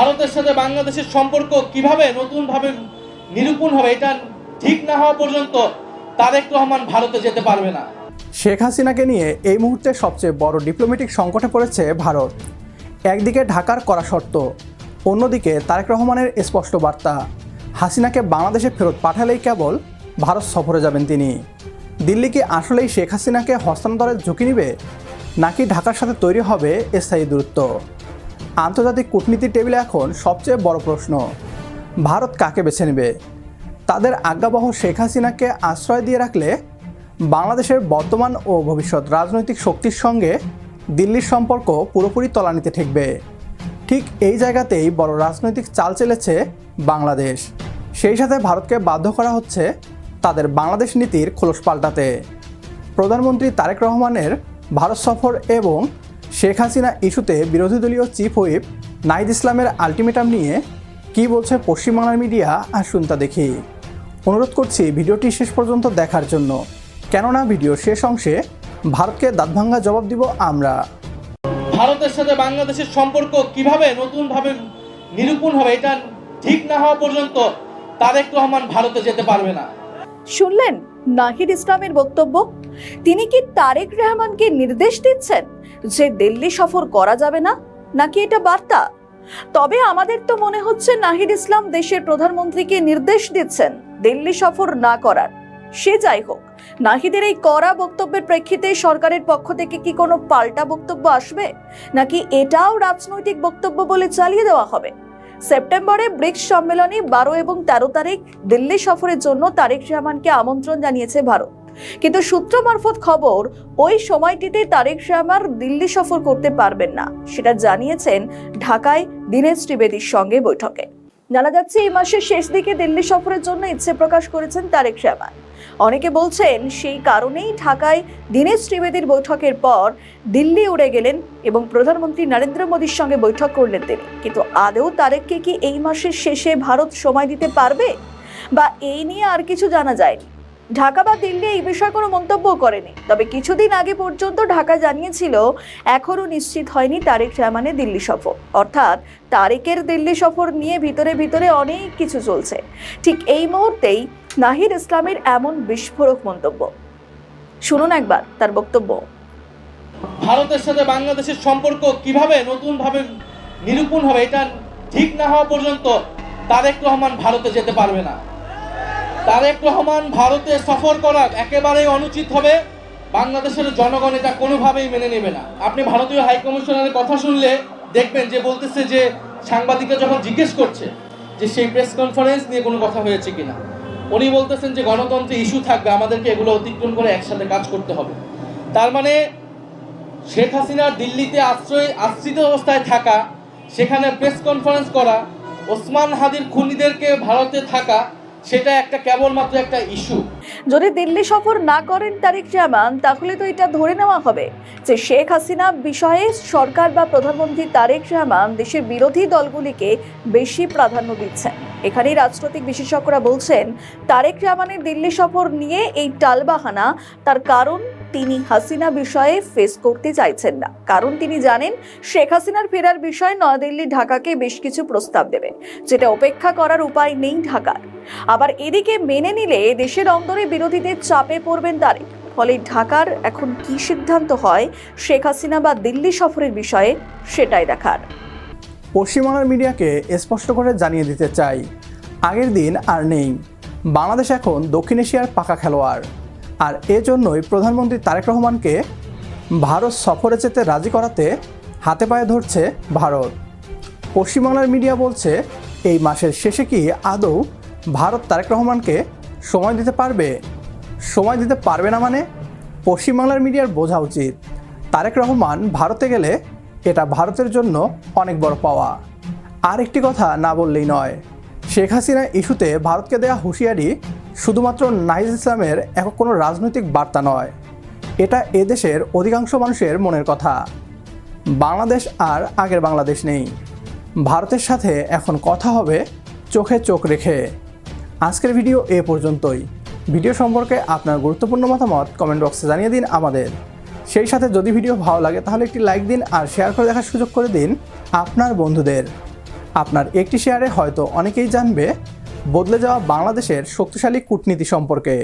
ভারতের সাথে বাংলাদেশের সম্পর্ক কিভাবে নতুনভাবে নিরূপণ হবে এটা ঠিক না হওয়া পর্যন্ত তারেক রহমান ভারতে যেতে পারবে না। শেখ হাসিনাকে নিয়ে এই মুহূর্তে সবচেয়ে বড় ডিপ্লোম্যাটিক সংকটে পড়েছে ভারত। একদিকে ঢাকার কড়া শর্ত, অন্যদিকে তারেক রহমানের স্পষ্ট বার্তা, হাসিনাকে বাংলাদেশে ফেরত পাঠালেই কেবল ভারত সফরে যাবেন তিনি। দিল্লি কি আসলেই শেখ হাসিনাকে হস্তান্তরের ঝুঁকি নেবে, নাকি ঢাকার সাথে তৈরি হবে স্থায়ী দূরত্ব? আন্তর্জাতিক কূটনীতির টেবিলে এখন সবচেয়ে বড় প্রশ্ন, ভারত কাকে বেছে নেবে? তাদের আজ্ঞাবহ শেখ হাসিনাকে আশ্রয় দিয়ে রাখলে বাংলাদেশের বর্তমান ও ভবিষ্যৎ রাজনৈতিক শক্তির সঙ্গে দিল্লির সম্পর্ক পুরোপুরি তলানিতে ঠেকবে। ঠিক এই জায়গাতেই বড় রাজনৈতিক চাল চেলেছে বাংলাদেশ। সেই সাথে ভারতকে বাধ্য করা হচ্ছে তাদের বাংলাদেশ নীতির খোলস পাল্টাতে। প্রধানমন্ত্রী তারেক রহমানের ভারত সফর এবং শেখ হাসিনা ইস্যুতে বিরোধী দলীয় চিফ হুইপ নাহিদ ইসলামের আলটিমেটাম নিয়ে কী বলছে পশ্চিমবাংলার মিডিয়া, আসুন তা দেখি। অনুরোধ করছি ভিডিওটি শেষ পর্যন্ত দেখার জন্য, কেননা ভিডিও শেষ অংশে ভারতকে দাঁতভাঙ্গা জবাব দিব আমরা। ভারতের সাথে বাংলাদেশের সম্পর্ক কিভাবে নতুনভাবে নিরূপণ হবে এটা ঠিক না হওয়া পর্যন্ত তারেক রহমান ভারতে যেতে পারবে না। শুনলেন নাহিদ ইসলামের বক্তব্য। তিনি কি তারেক রহমানকে নির্দেশ দিচ্ছেন যে দিল্লি সফর করা যাবে না, নাকি এটা বার্তা? তবে আমাদের তো মনে হচ্ছে নাহিদ ইসলাম দেশের প্রধানমন্ত্রীকে নির্দেশ দিচ্ছেন দিল্লি সফর না করার। সে যাই হোক, নাহিদের এই কড়া বক্তব্যের প্রেক্ষিতে সরকারের পক্ষ থেকে কি কোনো পাল্টা বক্তব্য আসবে, নাকি এটাও রাজনৈতিক বক্তব্য বলে চালিয়ে দেওয়া হবে? সেপ্টেম্বরে ব্রিক্স সম্মেলনে 12 এবং 13 তারিখ দিল্লি সফরের জন্য তারেক রহমানকে আমন্ত্রণ জানিয়েছে ভারত, কিন্তু সূত্র মারফত খবর ওই সময়টিতে তারেক রহমান দিল্লি সফর করতে পারবেন না, সেটা জানিয়েছেন ঢাকায় দীনেশ ত্রিবেদীর সঙ্গে বৈঠকে। জানা যাচ্ছে এই মাসের শেষ দিকে দিল্লি সফরের জন্য ইচ্ছে প্রকাশ করেছেন তারেক রহমান। অনেকে বলছেন সেই কারণেই ঢাকায় দীনেশ ত্রিবেদীর বৈঠকের পর দিল্লি উড়ে গেলেন এবং প্রধানমন্ত্রী নরেন্দ্র মোদীর সঙ্গে বৈঠক করলেন তিনি। কিন্তু আদৌ তারেককে কি এই মাসের শেষে ভারত সময় দিতে পারবে, বা এই নিয়ে আর কিছু জানা যায়নি। ঢাকা বা দিল্লি এই বিষয়ে কোনো মন্তব্য করেনি, তবে কিছুদিন আগে পর্যন্ত ঢাকা জানিয়েছিল এখনও নিশ্চিত হয়নি তারেক রহমানের দিল্লি সফর। অর্থাৎ তারেকের দিল্লি সফর নিয়ে ভিতরে ভিতরে অনেক কিছু চলছে। ঠিক এই মুহূর্তেই নাহিদ ইসলামের এমন বিস্ফোরক মন্তব্য, শুনুন একবার তার বক্তব্য। ভারতের সাথে বাংলাদেশের সম্পর্ক কিভাবে নতুনভাবে নিরূপণ হবে এটা ঠিক না হওয়া পর্যন্ত তারেক রহমান ভারতে যেতে পারবে না। তারেক রহমান ভারতে সফর করা একেবারেই অনুচিত হবে। বাংলাদেশের জনগণ এটা কোনোভাবেই মেনে নেবে না। আপনি ভারতীয় হাই কমিশনারের কথা শুনলে দেখবেন যে বলতেছে যে সাংবাদিকরা যখন জিজ্ঞেস করছে যে সেই প্রেস কনফারেন্স নিয়ে কোনো কথা হয়েছে কিনা, উনি বলতেছেন যে গণতন্ত্রে ইস্যু থাকবে, আমাদেরকে এগুলো অতিক্রম করে একসাথে কাজ করতে হবে। তার মানে শেখ হাসিনার দিল্লিতে আশ্রিত অবস্থায় থাকা, সেখানে প্রেস কনফারেন্স করা, ওসমান হাদির খুনিদেরকে ভারতে থাকা, সেটা একটা কেবলমাত্র একটা ইস্যু। যদি দিল্লি সফর না করেন তারেক রহমান, তাহলে তো এটা ধরে নেওয়া হবে যে শেখ হাসিনা বিষয়ে সরকার বা প্রধানমন্ত্রী তারেক রহমান দেশের বিরোধী দলগুলিকে বেশি প্রাধান্য দিচ্ছেন। এখানেই রাজনৈতিক বিশেষজ্ঞরা বলছেন তারেক রহমানের দিল্লি সফর নিয়ে এই টালবাহানা, তার কারণ তিনি হাসিনা বিষয়ে ফেস করতে চাইছেন না। কারণ তিনি জানেন শেখ হাসিনার ফেরার বিষয়ে নয়াদিল্লি ঢাকাকে বেশ কিছু প্রস্তাব দেবে, যেটা উপেক্ষা করার উপায় নেই ঢাকার। আবার এদিকে মেনে নিলে দেশের অন্দরে বিরোধীদের চাপে পড়বেন তারেক। ফলে ঢাকার এখন কি সিদ্ধান্ত হয় শেখ হাসিনা বা দিল্লি সফরের বিষয়ে, সেটাই দেখার। পশ্চিমবাংলার মিডিয়াকে স্পষ্ট করে জানিয়ে দিতে চাই, আগের দিন আর নেই। বাংলাদেশ এখন দক্ষিণ এশিয়ার পাকা খেলোয়াড়, আর এজন্যই প্রধানমন্ত্রী তারেক রহমানকে ভারত সফরে যেতে রাজি করাতে হাতে পায়ে ধরছে ভারত। পশ্চিমবাংলার মিডিয়া বলছে এই মাসের শেষে কি আদৌ ভারত তারেক রহমানকে সময় দিতে পারবে? সময় দিতে পারবে না মানে পশ্চিমবাংলার মিডিয়ার বোঝা উচিত তারেক রহমান ভারতে গেলে এটা ভারতের জন্য অনেক বড় পাওয়া। আর একটি কথা না বললেই নয়, শেখ হাসিনা ইস্যুতে ভারতকে দেয়া হুঁশিয়ারি শুধুমাত্র নাহিদ ইসলামের একক কোনো রাজনৈতিক বার্তা নয়, এটা এদেশের অধিকাংশ মানুষের মনের কথা। বাংলাদেশ আর আগের বাংলাদেশ নেই। ভারতের সাথে এখন কথা হবে চোখে চোখ রেখে। আজকের ভিডিও এ পর্যন্তই। ভিডিও সম্পর্কে আপনার গুরুত্বপূর্ণ মতামত কমেন্ট বক্সে জানিয়ে দিন আমাদের। সেই সাথে যদি ভিডিও ভালো লাগে তাহলে একটি লাইক দিন আর শেয়ার করে দেখার সুযোগ করে দিন আপনার বন্ধুদের। আপনার একটি শেয়ারে হয়তো অনেকেই জানবে বদলে যাওয়া বাংলাদেশের শক্তিশালী কূটনীতি সম্পর্কে।